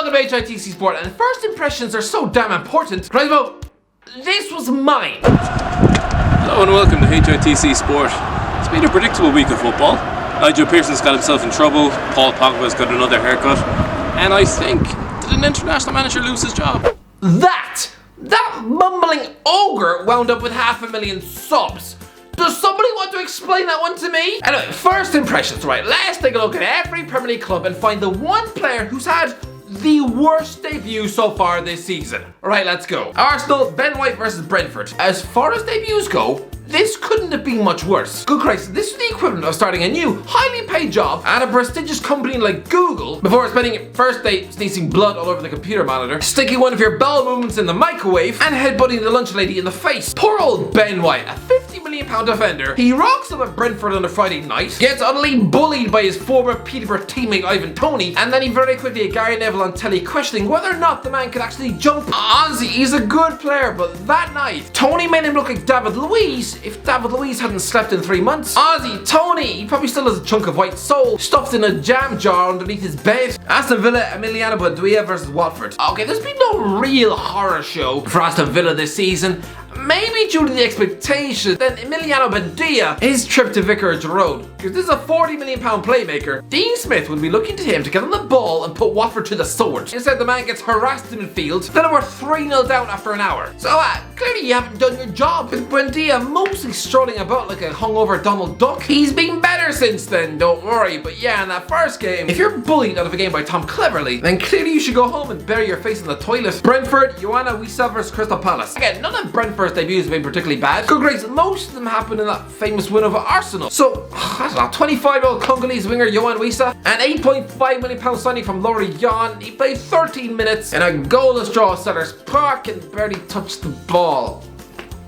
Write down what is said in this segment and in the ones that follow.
welcome to HITC Sport, and first impressions are so damn important. Right, well, this was mine. Hello and welcome to HITC Sport. It's been a predictable week of football. Nigel Pearson's got himself in trouble, Paul Pogba's got another haircut, and I think, did an international manager lose his job? That mumbling ogre wound up with 500,000 subs. Does somebody want to explain that one to me? Anyway, first impressions, right? Let's take a look at every Premier League club and find the one player who's had the worst debut so far this season. Alright, let's go. Arsenal, Ben White versus Brentford. As far as debuts go, this couldn't have been much worse. Good Christ, this is the equivalent of starting a new, highly paid job at a prestigious company like Google before spending first day sneezing blood all over the computer monitor, sticking one of your bowel movements in the microwave, and headbutting the lunch lady in the face. Poor old Ben White, a £50 million defender. He rocks up at Brentford on a Friday night, gets utterly bullied by his former Peterborough teammate Ivan Toney, and then he very quickly had Gary Neville on telly questioning whether or not the man could actually jump. Honestly, he's a good player, but that night, Toney made him look like David Luiz if David Luiz hadn't slept in 3 months. Ozzy, Toney, he probably still has a chunk of white soul stuffed in a jam jar underneath his bed. Aston Villa, Emiliano Buendia versus Watford. Okay, there's been no real horror show for Aston Villa this season. Maybe due to the expectation that Emiliano Buendia, his trip to Vicarage Road, because this is a £40 million playmaker, Dean Smith would be looking to him to get on the ball and put Watford to the sword. Instead, the man gets harassed in midfield, then we're 3-0 down after an hour. So clearly you haven't done your job, with Buendia mostly strolling about like a hungover Donald Duck. He's been better since then, don't worry, but yeah, in that first game, if you're bullied out of a game by Tom Cleverley, then clearly you should go home and bury your face in the toilet. Brentford, Joanna Wissa versus Crystal Palace. Again, none of Brentford's debuts have been particularly bad. Good grace, most of them happened in that famous win over Arsenal. So, I don't know, 25-year-old Congolese winger Yohan Wissa, an £8.5 million signing from Lorient. He played 13 minutes in a goalless draw at Sellers Park and barely touched the ball.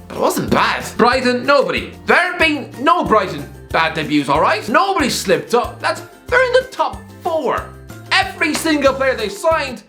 But it wasn't bad. Brighton, nobody. There have been no Brighton bad debuts, alright? Nobody slipped up. They're in the top 4. Every single player they signed,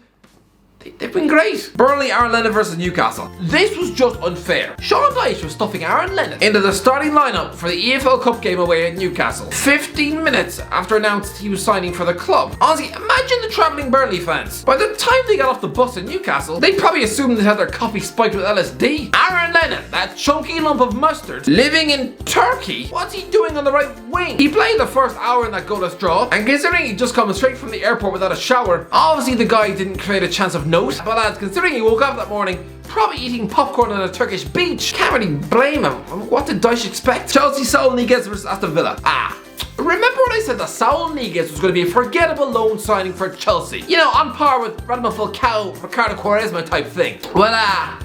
they've been great. Burnley, Aaron Lennon versus Newcastle. This was just unfair. Sean Dyche was stuffing Aaron Lennon into the starting lineup for the EFL Cup game away at Newcastle 15 minutes after announced he was signing for the club. Honestly, imagine the travelling Burnley fans. By the time they got off the bus in Newcastle, they probably assumed they had their coffee spiked with LSD. Aaron Lennon, that chunky lump of mustard, living in Turkey, what's he doing on the right wing? He played the first hour in that goalless draw, and considering he'd just come straight from the airport without a shower, obviously the guy didn't create a chance of note. But lads, considering he woke up that morning probably eating popcorn on a Turkish beach, can't really blame him. What did Dyche expect? Chelsea, Saul, Niguez versus Aston Villa. Remember when I said that Saul Niguez was going to be a forgettable loan signing for Chelsea? You know, on par with Radamel Falcao, Ricardo Quaresma type thing. Well,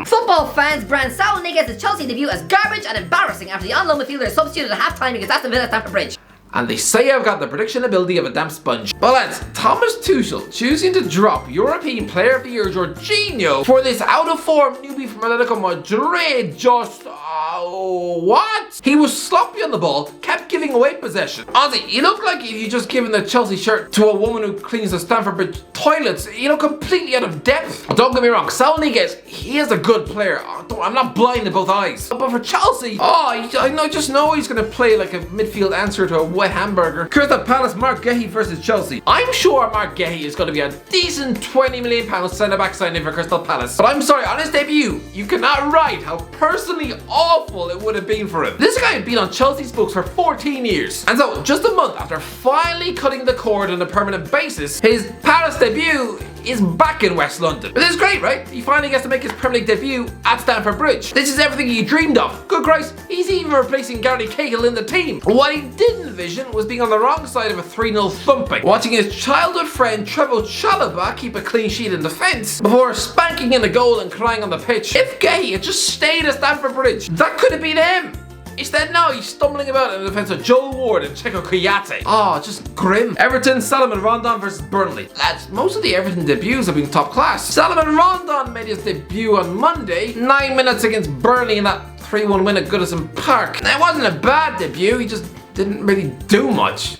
Football fans brand Saul Niguez's Chelsea debut as garbage and embarrassing after the on-loan midfielder substituted at half-time against Aston Villa at Stamford Bridge. And they say I've got the prediction ability of a damp sponge. But lads, Thomas Tuchel choosing to drop European Player of the Year Jorginho for this out-of-form newbie from Atletico Madrid just... what? He was sloppy on the ball, kept giving away possession. Honestly, he looked like if you just given the Chelsea shirt to a woman who cleans the Stamford Bridge toilets, you know, completely out of depth. Don't get me wrong, Saul Niguez, he is a good player. I'm not blind in both eyes. But for Chelsea, I just know he's going to play like a midfield answer to a wet hamburger. Crystal Palace, Mark Gehi versus Chelsea. I'm sure Mark Gehi is going to be a decent £20 million centre-back signing for Crystal Palace. But I'm sorry, on his debut, you cannot write how personally awful it would have been for him. This guy had been on Chelsea's books for 14 years. And so, just a month after finally cutting the cord on a permanent basis, his Palace debut is back in West London. But this is great, right? He finally gets to make his Premier League debut at Stamford Bridge. This is everything he dreamed of. Good Christ, he's even replacing Gary Cahill in the team. What he didn't envision was being on the wrong side of a 3-0 thumping, watching his childhood friend Trevoh Chalobah keep a clean sheet in defence before spanking in the goal and crying on the pitch. If Gehi had just stayed at Stamford Bridge, that could have been him. Instead, now he's stumbling about in the defence of Joel Ward and Checo Kouyaté. Just grim. Everton, Salomon Rondon versus Burnley. Lads, most of the Everton debuts have been top class. Salomon Rondon made his debut on Monday, 9 minutes against Burnley in that 3-1 win at Goodison Park. Now, it wasn't a bad debut, he just didn't really do much.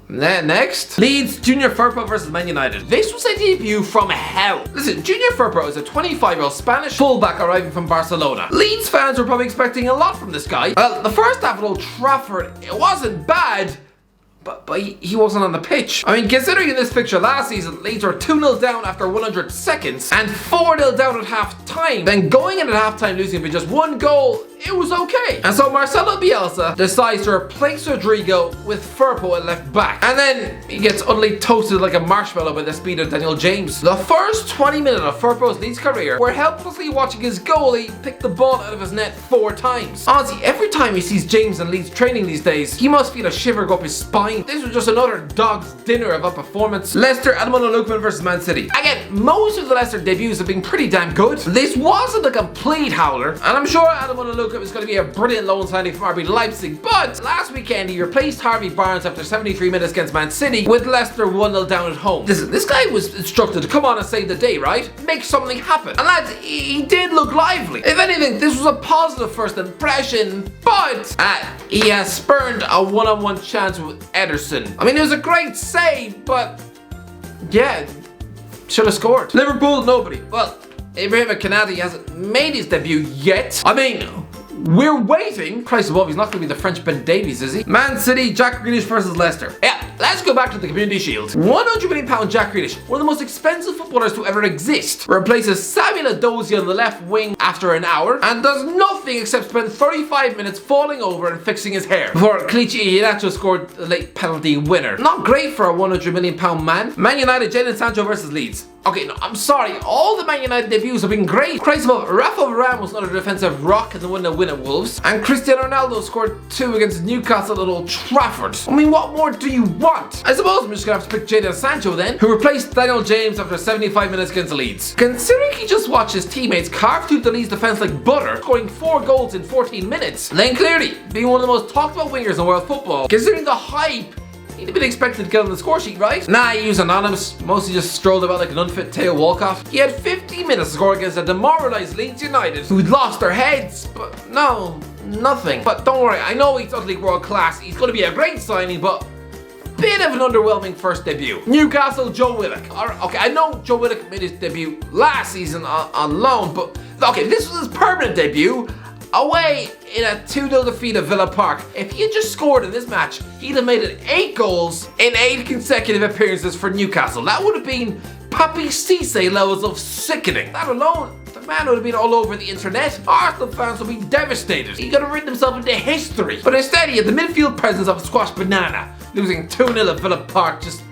Next, Leeds, Junior Firpo versus Man United. This was a debut from hell. Listen, Junior Firpo is a 25-year-old Spanish fullback arriving from Barcelona. Leeds fans were probably expecting a lot from this guy. Well, the first half at Old Trafford, it wasn't bad, but he wasn't on the pitch. I mean, considering in this fixture last season, Leeds were 2-0 down after 100 seconds and 4-0 down at half time, then going in at half time losing by just 1 goal, it was okay. And so Marcelo Bielsa decides to replace Rodrigo with Firpo at left back. And then he gets utterly toasted like a marshmallow by the speed of Daniel James. The first 20 minutes of Firpo's Leeds career, we're helplessly watching his goalie pick the ball out of his net 4 times. Honestly, every time he sees James and Leeds training these days, he must feel a shiver go up his spine. This was just another dog's dinner of a performance. Leicester and Lukman versus Man City. Again, most of the Leicester debuts have been pretty damn good. This wasn't a complete howler, and I'm sure Adam Lukman is going to be a brilliant loan signing from RB Leipzig, but last weekend he replaced Harvey Barnes after 73 minutes against Man City with Leicester 1-0 down at home. Listen, this guy was instructed to come on and save the day, right? Make something happen. And lads, he did look lively. If anything, this was a positive first impression, but he has spurned a one-on-one chance with Ederson. I mean, it was a great save, but yeah, should have scored. Liverpool, nobody. Well, Ibrahim Kanate hasn't made his debut yet. I mean, we're waiting. Christ above, he's not going to be the French Ben Davies, is he? Man City, Jack Grealish versus Leicester. Yeah, let's go back to the Community Shield. £100 million Jack Grealish, one of the most expensive footballers to ever exist, replaces Samuel Edozie on the left wing after an hour and does nothing except spend 35 minutes falling over and fixing his hair before Kelechi Iheanacho scored the late penalty winner. Not great for a £100 million man. Man United, Jadon Sancho versus Leeds. Okay, no, I'm sorry, all the Man United debuts have been great. Christ above, Rafa Varane was another defensive rock in the win at Wolves, and Cristiano Ronaldo scored 2 against Newcastle at Old Trafford. I mean, what more do you want? I suppose I'm just gonna have to pick Jadon Sancho then, who replaced Daniel James after 75 minutes against Leeds. Considering he just watched his teammates carve through the Leeds defence like butter, scoring 4 goals in 14 minutes, then clearly, being one of the most talked about wingers in world football, considering the hype, he'd have been expected to get on the score sheet, right? Nah, he was anonymous, mostly just strolled about like an unfit Theo Walcott. He had 15 minutes to score against a demoralised Leeds United who'd lost their heads, but no, nothing. But don't worry, I know he's utterly world class, he's going to be a great signing, but bit of an underwhelming first debut. Newcastle, Joe Willock. Okay, I know Joe Willock made his debut last season on loan, but okay, this was his permanent debut. Away in a 2-0 defeat at Villa Park. If he had just scored in this match, he'd have made it 8 goals in 8 consecutive appearances for Newcastle. That would have been Papi Cisse levels of sickening. That alone, the man would have been all over the internet. Arsenal fans would be devastated. He could have written himself into history. But instead, he had the midfield presence of a squash banana, losing 2-0 at Villa Park. Just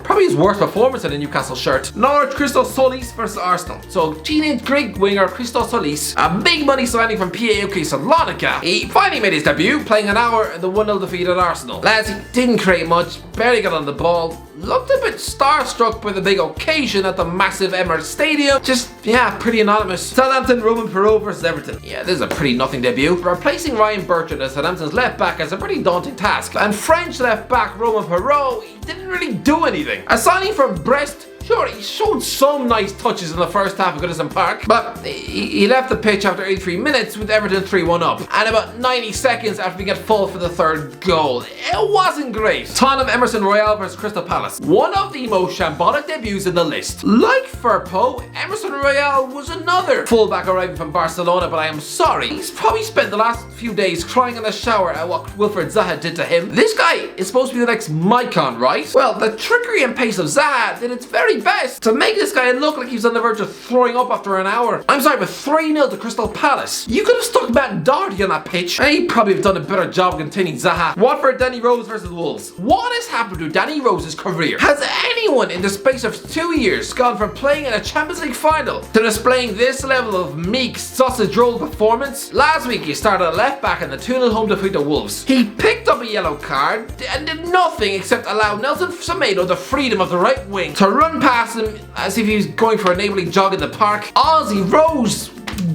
probably his worst performance in a Newcastle shirt. Norwich, Christos Solis versus Arsenal. So, teenage Greek winger Christos Solis, a big money signing from PAOK Salonika. He finally made his debut, playing an hour in the 1-0 defeat at Arsenal. Lads, he didn't create much, barely got on the ball, looked a bit starstruck by the big occasion at the massive Emirates Stadium. Just, yeah, pretty anonymous. Southampton, Roman Perot versus Everton. Yeah, this is a pretty nothing debut. Replacing Ryan Bertrand as Southampton's left back is a pretty daunting task. And French left back Roman Perot, he didn't really do anything. A signing from Brest, sure, he showed some nice touches in the first half of Goodison Park, but he left the pitch after 83 minutes with Everton 3-1 up, and about 90 seconds after being at full for the 3rd goal. It wasn't great. Tottenham, Emerson Royale versus Crystal Palace. One of the most shambolic debuts in the list. Like Firpo, Emerson Royale was another fullback arriving from Barcelona, but I am sorry, he's probably spent the last few days crying in the shower at what Wilfried Zaha did to him. This guy is supposed to be the next Maicon, right? Well, the trickery and pace of Zaha did its very best to make this guy look like he was on the verge of throwing up after an hour. I'm sorry, but 3-0 to Crystal Palace. You could have stuck Matt Doherty on that pitch, and he'd probably have done a better job containing Zaha. Watford, Danny Rose versus Wolves. What has happened to Danny Rose's career? Has anyone in the space of 2 years gone from playing in a Champions League final to displaying this level of meek sausage roll performance? Last week he started at left back in the 2-0 home defeat to Wolves. He picked up a yellow card and did nothing except allow Nelson Semedo the freedom of the right wing to run past him as if he was going for a neighbourly jog in the park. Ozzy Rose,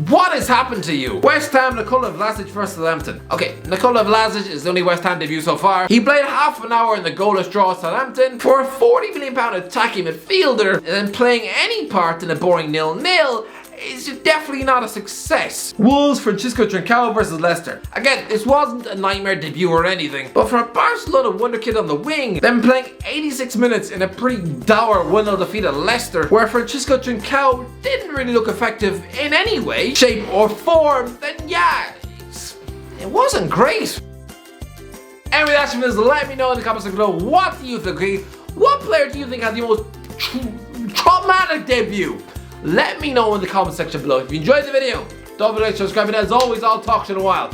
what has happened to you? West Ham, Nikola Vlasic versus Southampton. Okay, Nikola Vlasic is the only West Ham debut so far. He played half an hour in the goalless draw at Southampton for a £40 million attacking midfielder, and then playing any part in a boring 0-0 is definitely not a success. Wolves, Francisco Trincao versus Leicester. Again, this wasn't a nightmare debut or anything, but for a Barcelona wonderkid on the wing, then playing 86 minutes in a pretty dour 1-0 defeat at Leicester, where Francisco Trincao didn't really look effective in any way, shape or form, then yeah, it wasn't great. Anyway, that's it. Let me know in the comments section below, what do you think? What player do you think had the most traumatic debut? Let me know in the comment section below. If you enjoyed the video, don't forget to subscribe, and as always, I'll talk to you in a while.